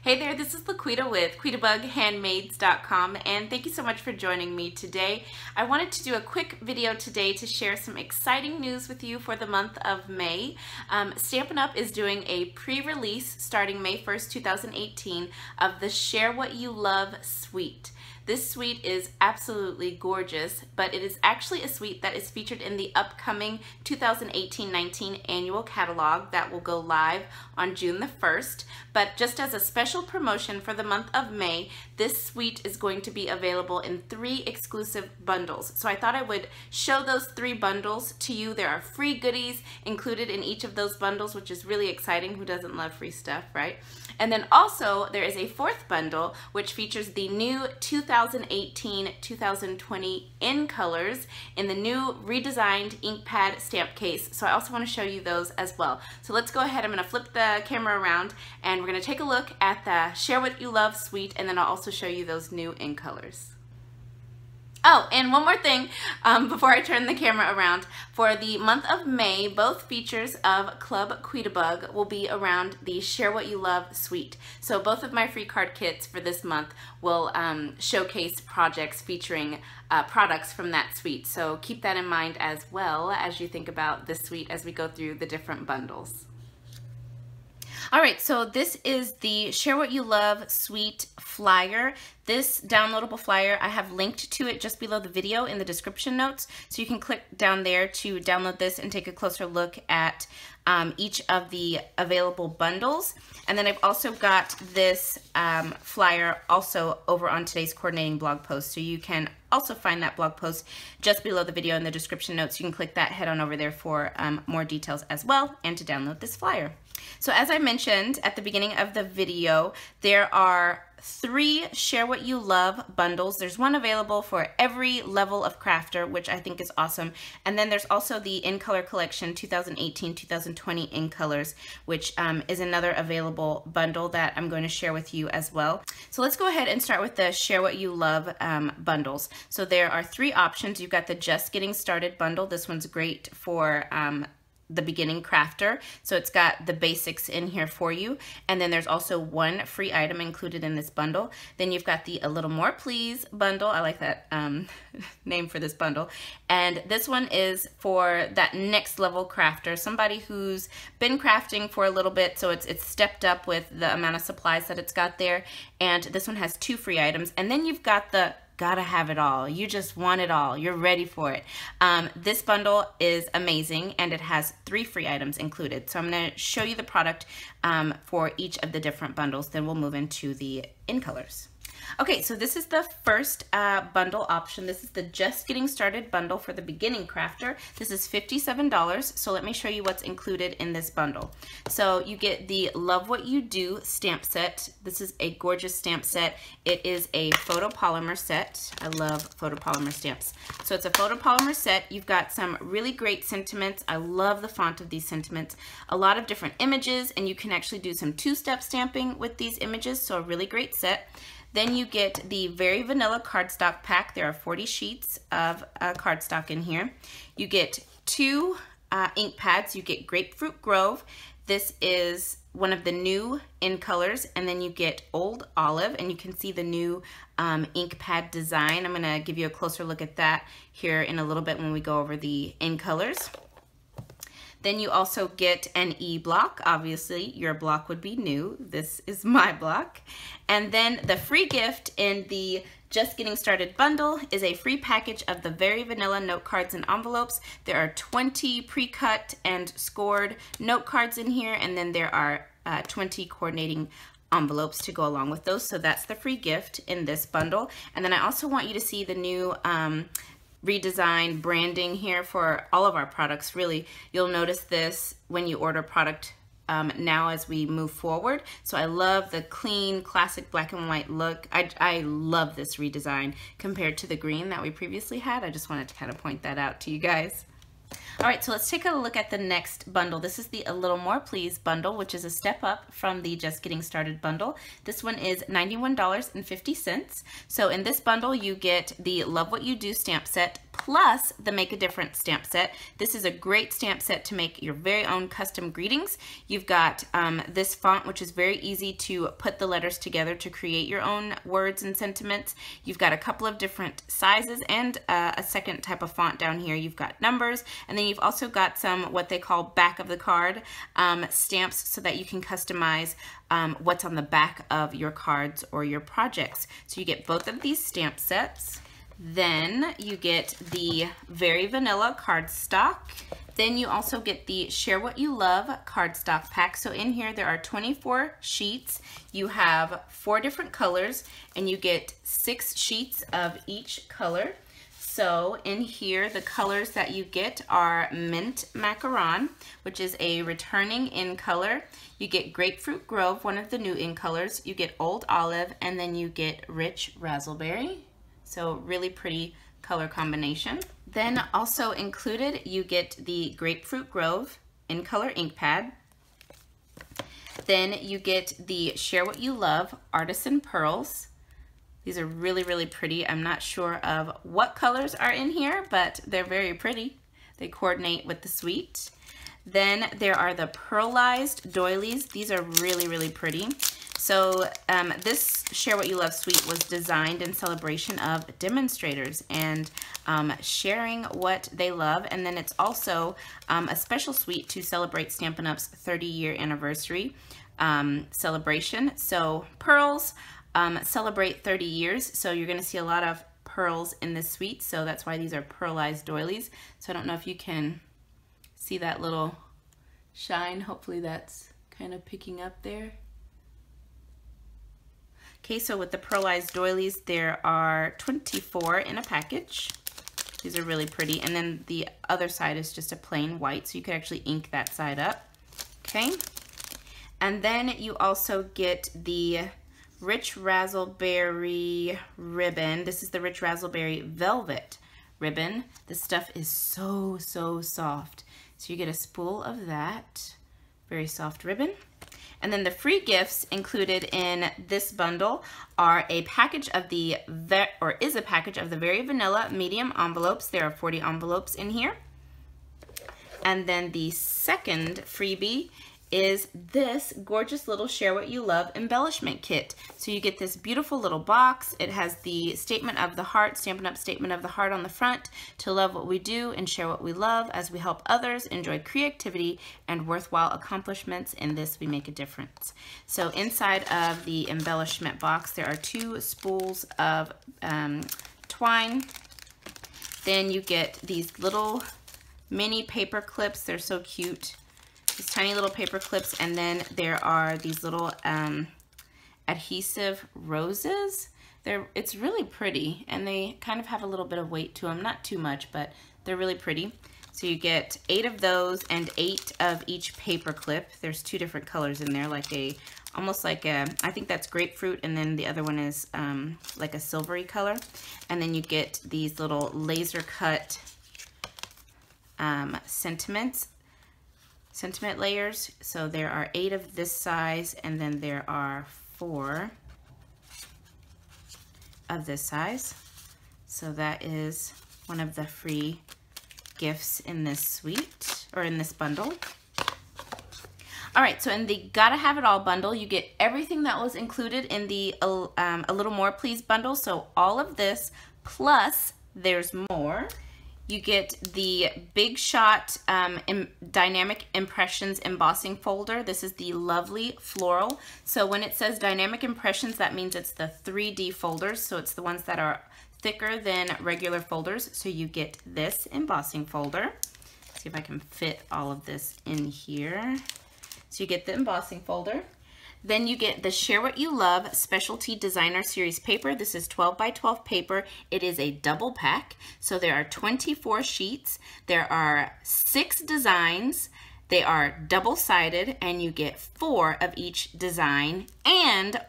Hey there, this is LaQuita with QuitaBugHandmaids.com, and thank you so much for joining me today. I wanted to do a quick video today to share some exciting news with you for the month of May. Stampin' Up! Is doing a pre-release starting May 1st, 2018 of the Share What You Love suite. This suite is absolutely gorgeous, but it is actually a suite that is featured in the upcoming 2018-19 annual catalog that will go live on June the 1st. But just as a special promotion for the month of May, this suite is going to be available in 3 exclusive bundles. So I thought I would show those 3 bundles to you. There are free goodies included in each of those bundles, which is really exciting. Who doesn't love free stuff, right? And then also there is a 4th bundle which features the new 2018-2020 in colors in the new redesigned ink pad stamp case. So I also want to show you those as well. So let's go ahead. I'm going to flip the camera around and we're going to take a look at the Share What You Love suite, and then I'll also show you those new in colors. Oh, and one more thing before I turn the camera around. For the month of May, both features of Club QuitaBug will be around the Share What You Love suite. So both of my free card kits for this month will showcase projects featuring products from that suite. So keep that in mind as well as you think about this suite as we go through the different bundles. Alright, so this is the Share What You Love suite flyer. This downloadable flyer, I have linked to it just below the video in the description notes, so you can click down there to download this and take a closer look at each of the available bundles. And then I've also got this flyer also over on today's coordinating blog post, so you can also find that blog post just below the video in the description notes. You can click that, head on over there for more details as well, and to download this flyer. So as I mentioned at the beginning of the video, there are 3 Share What You Love bundles. There's one available for every level of crafter, which I think is awesome. And then there's also the In Color Collection 2018-2020 In Colors, which is another available bundle that I'm going to share with you as well. So let's go ahead and start with the Share What You Love bundles. So there are 3 options. You've got the Just Getting Started bundle. This one's great for the beginning crafter, so it's got the basics in here for you, and then there's also 1 free item included in this bundle. Then you've got the A Little More Please bundle. I like that name for this bundle, and this one is for that next level crafter, somebody who's been crafting for a little bit, so it's stepped up with the amount of supplies that it's got there. And this one has 2 free items, and then you've got the gotta have it all. You just want it all. You're ready for it. This bundle is amazing, and it has 3 free items included. So I'm going to show you the product for each of the different bundles. Then we'll move into the in colors. Okay, so this is the first bundle option. This is the Just Getting Started bundle for the beginning crafter. This is $57, so let me show you what's included in this bundle. So you get the Love What You Do stamp set. This is a gorgeous stamp set. It is a photopolymer set. I love photopolymer stamps. So it's a photopolymer set. You've got some really great sentiments. I love the font of these sentiments. A lot of different images, and you can actually do some 2-step stamping with these images, so a really great set. Then you get the Very Vanilla cardstock pack. There are 40 sheets of cardstock in here. You get 2 ink pads. You get Grapefruit Grove. This is one of the new in colors, and then you get Old Olive, and you can see the new ink pad design. I'm going to give you a closer look at that here in a little bit when we go over the in colors. Then you also get an E-block. Obviously, your block would be new. This is my block. And then the free gift in the Just Getting Started bundle is a free package of the Very Vanilla note cards and envelopes. There are 20 pre-cut and scored note cards in here, and then there are 20 coordinating envelopes to go along with those. So that's the free gift in this bundle. And then I also want you to see the new redesigned branding here for all of our products. Really, you'll notice this when you order product now as we move forward. So I love the clean, classic black and white look. I love this redesign compared to the green that we previously had. I just wanted to kind of point that out to you guys. All right, so let's take a look at the next bundle. This is the A Little More Please bundle, which is a step up from the Just Getting Started bundle. This one is $91.50. So in this bundle, you get the Love What You Do stamp set plus the Make a Difference stamp set. This is a great stamp set to make your very own custom greetings. You've got this font, which is very easy to put the letters together to create your own words and sentiments. You've got a couple of different sizes and a second type of font down here. You've got numbers, and then you've also got some what they call back of the card stamps so that you can customize what's on the back of your cards or your projects. So you get both of these stamp sets. Then you get the Very Vanilla cardstock. Then you also get the Share What You Love cardstock pack. So in here there are 24 sheets. You have 4 different colors and you get 6 sheets of each color. So in here the colors that you get are Mint Macaron, which is a returning in color. You get Grapefruit Grove, one of the new in colors. You get Old Olive, and then you get Rich Raspberry. So really pretty color combination. Then also included, you get the Grapefruit Grove in color ink pad. Then you get the Share What You Love Artisan Pearls. These are really, really pretty. I'm not sure of what colors are in here, but they're very pretty. They coordinate with the suite. Then there are the Pearlized Doilies. These are really, really pretty. So this Share What You Love suite was designed in celebration of demonstrators and sharing what they love. And then it's also a special suite to celebrate Stampin' Up's 30-year anniversary celebration. So pearls celebrate 30 years. So you're gonna see a lot of pearls in this suite. So that's why these are Pearlized Doilies. So I don't know if you can see that little shine. Hopefully that's kind of picking up there. Okay, so with the Pearlized Doilies, there are 24 in a package. These are really pretty. And then the other side is just a plain white, so you could actually ink that side up. Okay. And then you also get the Rich Raspberry ribbon. This is the Rich Raspberry Velvet ribbon. This stuff is so, so soft. So you get a spool of that. Very soft ribbon. And then the free gifts included in this bundle are a package of the Very Vanilla medium envelopes. There are 40 envelopes in here. And then the second freebie is this gorgeous little Share What You Love embellishment kit. So you get this beautiful little box. It has the Statement of the Heart, Stampin' Up! Statement of the Heart on the front, to love what we do and share what we love as we help others enjoy creativity and worthwhile accomplishments. In this, we make a difference. So inside of the embellishment box, there are 2 spools of twine. Then you get these little mini paper clips. They're so cute. These tiny little paper clips, and then there are these little adhesive roses. It's really pretty, and they kind of have a little bit of weight to them, not too much, but they're really pretty. So you get 8 of those and 8 of each paper clip. There's 2 different colors in there, almost like a, I think that's grapefruit, and then the other one is like a silvery color. And then you get these little laser cut sentiment layers. So there are 8 of this size, and then there are 4 of this size. So that is one of the free gifts in this suite, or in this bundle. All right, so in the Gotta Have It All bundle, you get everything that was included in the A Little More Please bundle. So all of this, plus there's more. You get the Big Shot Dynamic Impressions embossing folder. This is the lovely floral. So when it says Dynamic Impressions, that means it's the 3D folders. So it's the ones that are thicker than regular folders. So you get this embossing folder. Let's see if I can fit all of this in here. So you get the embossing folder. Then you get the Share What You Love Specialty Designer Series paper. This is 12 by 12 paper. It is a double pack. So there are 24 sheets. There are 6 designs. They are double-sided, and you get 4 of each design, and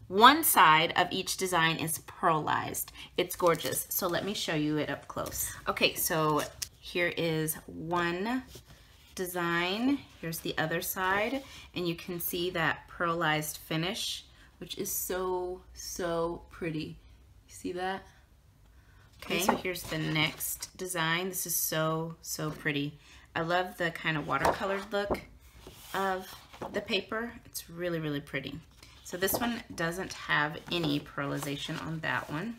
one side of each design is pearlized. It's gorgeous. So let me show you it up close. Okay, so here is one design. Here's the other side, and you can see that pearlized finish, which is so, so pretty. You see that? Okay, so here's the next design. This is so, so pretty. I love the kind of watercolored look of the paper. It's really, really pretty. So this one doesn't have any pearlization on that one.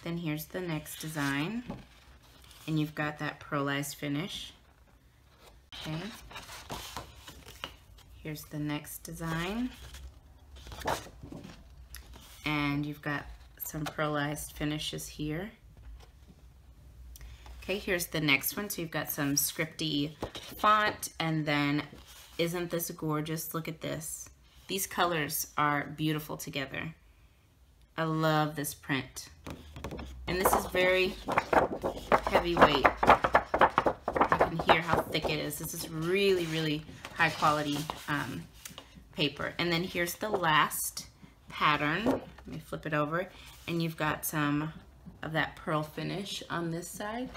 Then here's the next design. And you've got that pearlized finish. Okay. Here's the next design. And you've got some pearlized finishes here. Okay, here's the next one. So you've got some scripty font, and then isn't this gorgeous? Look at this. These colors are beautiful together. I love this print. And this is very heavyweight. You can hear how thick it is. This is really, really high quality paper. And then here's the last pattern. Let me flip it over. And you've got some of that pearl finish on this side.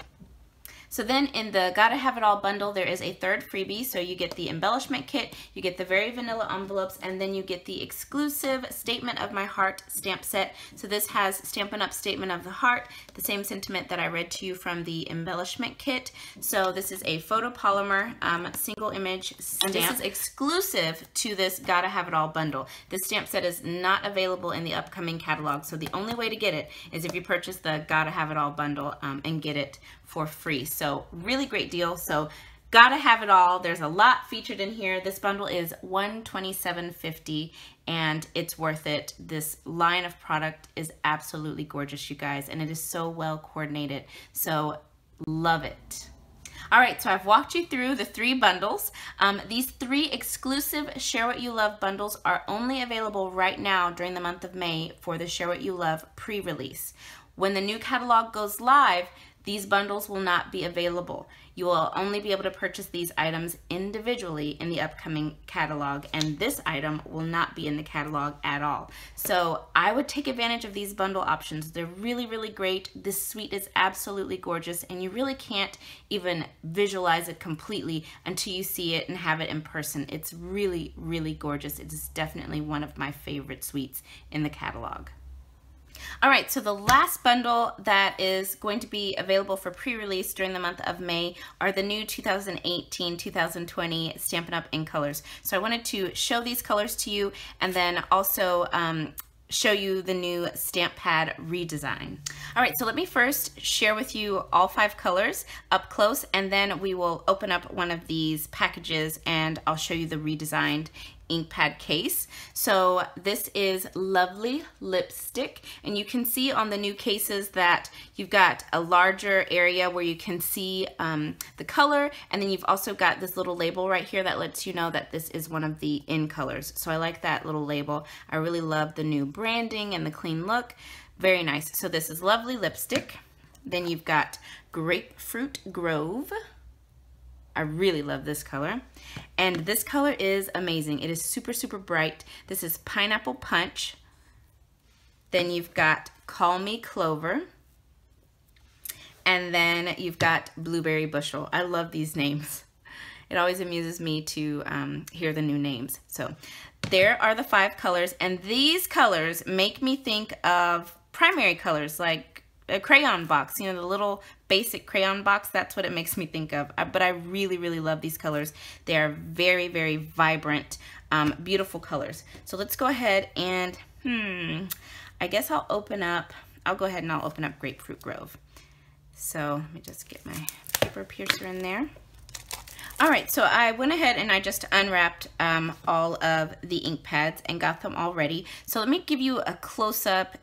So then in the Gotta Have It All bundle, there is a third freebie. So you get the embellishment kit, you get the very vanilla envelopes, and then you get the exclusive Statement of My Heart stamp set. So this has Stampin' Up! Statement of the Heart, the same sentiment that I read to you from the embellishment kit. So this is a photopolymer single image stamp. And this is exclusive to this Gotta Have It All bundle. This stamp set is not available in the upcoming catalog. So the only way to get it is if you purchase the Gotta Have It All bundle and get it for free. So really great deal. So gotta have it all. There's a lot featured in here. This bundle is $127.50 and it's worth it. This line of product is absolutely gorgeous, you guys, and it is so well coordinated. So love it. All right, so I've walked you through the 3 bundles. These 3 exclusive Share What You Love bundles are only available right now during the month of May for the Share What You Love pre-release. When the new catalog goes live, these bundles will not be available. You will only be able to purchase these items individually in the upcoming catalog, and this item will not be in the catalog at all. So I would take advantage of these bundle options. They're really, really great. This suite is absolutely gorgeous, and you really can't even visualize it completely until you see it and have it in person. It's really, really gorgeous. It is definitely one of my favorite suites in the catalog. All right, so the last bundle that is going to be available for pre-release during the month of May are the new 2018-2020 Stampin' Up! In colors. So I wanted to show these colors to you and then also show you the new stamp pad redesign. All right, so let me first share with you all 5 colors up close, and then we will open up one of these packages and I'll show you the redesigned ink pad case. So this is Lovely Lipstick, and you can see on the new cases that you've got a larger area where you can see the color, and then you've also got this little label right here that lets you know that this is one of the in colors. So I like that little label. I really love the new branding and the clean look. Very nice. So this is Lovely Lipstick. Then you've got Grapefruit Grove. I really love this color. And this color is amazing. It is super, super bright. This is Pineapple Punch. Then you've got Call Me Clover. And then you've got Blueberry Bushel. I love these names. It always amuses me to hear the new names. So there are the 5 colors. And these colors make me think of primary colors like a crayon box, you know, the little basic crayon box. That's what it makes me think of. But I really, really love these colors. They are very, very vibrant, beautiful colors. So let's go ahead and, I guess I'll go ahead and I'll open up Grapefruit Grove. So let me just get my paper piercer in there. All right, so I went ahead and I just unwrapped all of the ink pads and got them all ready. So let me give you a close-up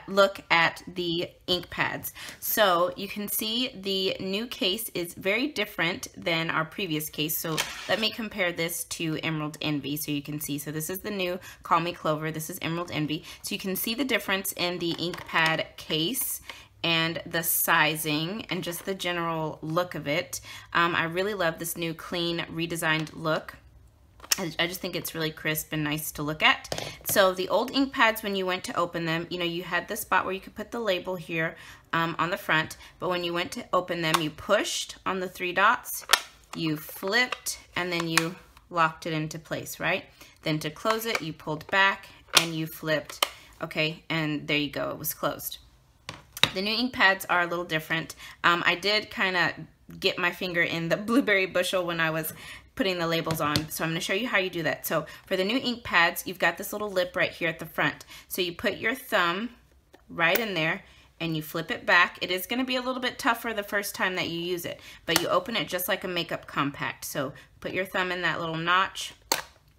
look at the ink pads. So you can see the new case is very different than our previous case. So let me compare this to Emerald Envy so you can see. So this is the new Call Me Clover. This is Emerald Envy. So you can see the difference in the ink pad case and the sizing and just the general look of it. I really love this new clean redesigned look. I just think it's really crisp and nice to look at. So the old ink pads, when you went to open them, you know, you had the spot where you could put the label here on the front, but when you went to open them, you pushed on the 3 dots, you flipped, and then you locked it into place, right? Then to close it, you pulled back and you flipped, okay, and there you go, it was closed. The new ink pads are a little different. I did kind of get my finger in the blueberry bushel when I was putting the labels on, so I'm going to show you how you do that. So for the new ink pads, you've got this little lip right here at the front. So you put your thumb right in there and you flip it back. It is going to be a little bit tougher the first time that you use it, but you open it just like a makeup compact. So put your thumb in that little notch,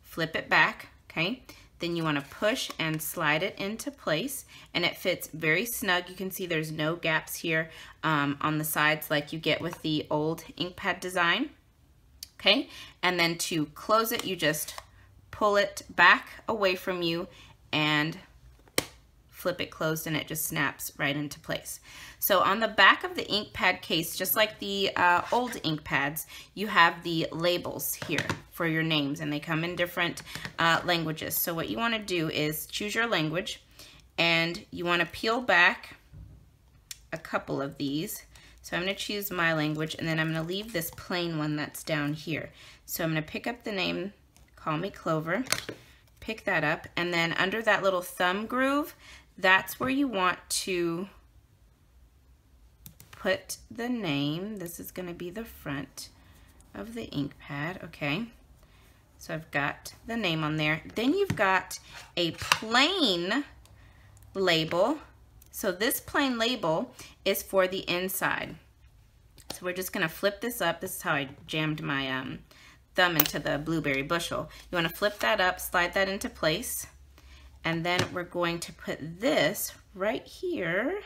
flip it back, okay? Then you want to push and slide it into place, and it fits very snug. You can see there's no gaps here on the sides like you get with the old ink pad design. Okay, and then to close it, you just pull it back away from you and flip it closed, and it just snaps right into place. So on the back of the ink pad case, just like the old ink pads, you have the labels here for your names, and they come in different languages. So what you want to do is choose your language, and you want to peel back a couple of these. So I'm going to choose my language, and then I'm going to leave this plain one that's down here. So I'm going to pick up the name, Call Me Clover, pick that up, and then under that little thumb groove, that's where you want to put the name. This is going to be the front of the ink pad, okay? So I've got the name on there. Then you've got a plain label. So this plain label is for the inside. So we're just going to flip this up. This is how I jammed my thumb into the blueberry bushel. You want to flip that up, slide that into place, and then we're going to put this right here.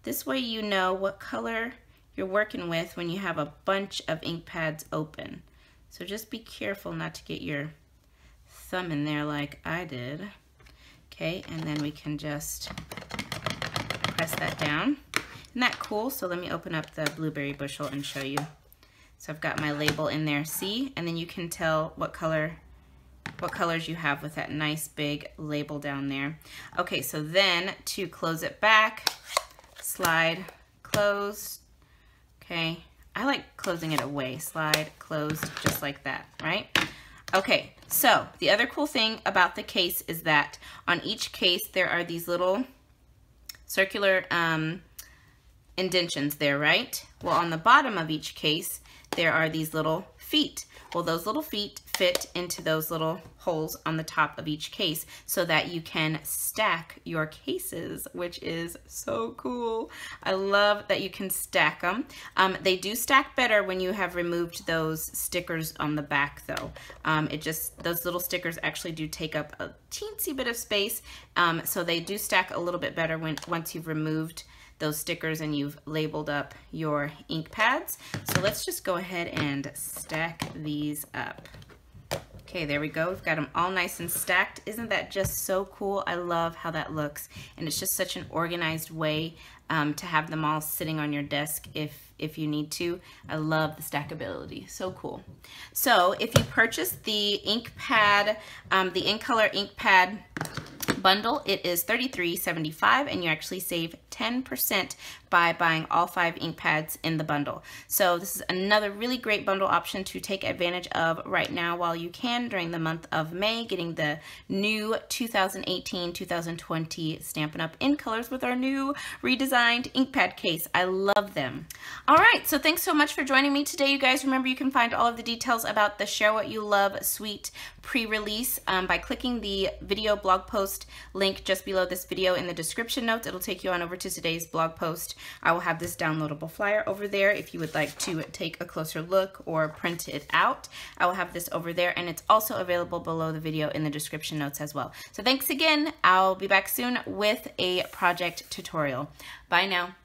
This way you know what color you're working with when you have a bunch of ink pads open. So just be careful not to get your thumb in there like I did. Okay, and then we can just press that down. Isn't that cool? So let me open up the blueberry bushel and show you. So I've got my label in there, see? And then you can tell what colors you have with that nice big label down there. Okay, so then to close it back, slide, close. Okay, I like closing it away. Slide, closed, just like that, right? Okay, so the other cool thing about the case is that on each case there are these little circular indentions there, right? Well, on the bottom of each case there are these little feet. Well, those little feet fit into those little holes on the top of each case so that you can stack your cases, which is so cool. I love that you can stack them. They do stack better when you have removed those stickers on the back though. Those little stickers actually do take up a teensy bit of space, so they do stack a little bit better once you've removed those stickers and you've labeled up your ink pads. So let's just go ahead and stack these up. Okay, there we go. We've got them all nice and stacked. Isn't that just so cool? I love how that looks, and it's just such an organized way to have them all sitting on your desk if you need to. I love the stackability. So cool. So if you purchase the ink pad, the InkColor ink pad bundle, it is $33.75, and you actually save 10% by buying all 5 ink pads in the bundle. So this is another really great bundle option to take advantage of right now while you can during the month of May, getting the new 2018-2020 Stampin' Up! In colors with our new redesigned ink pad case. I love them. All right, so thanks so much for joining me today, you guys. Remember, you can find all of the details about the Share What You Love Suite pre-release by clicking the video blog post link just below this video in the description notes. It'll take you on over to today's blog post. I will have this downloadable flyer over there if you would like to take a closer look or print it out. I will have this over there, and it's also available below the video in the description notes as well. So thanks again. I'll be back soon with a project tutorial. Bye now.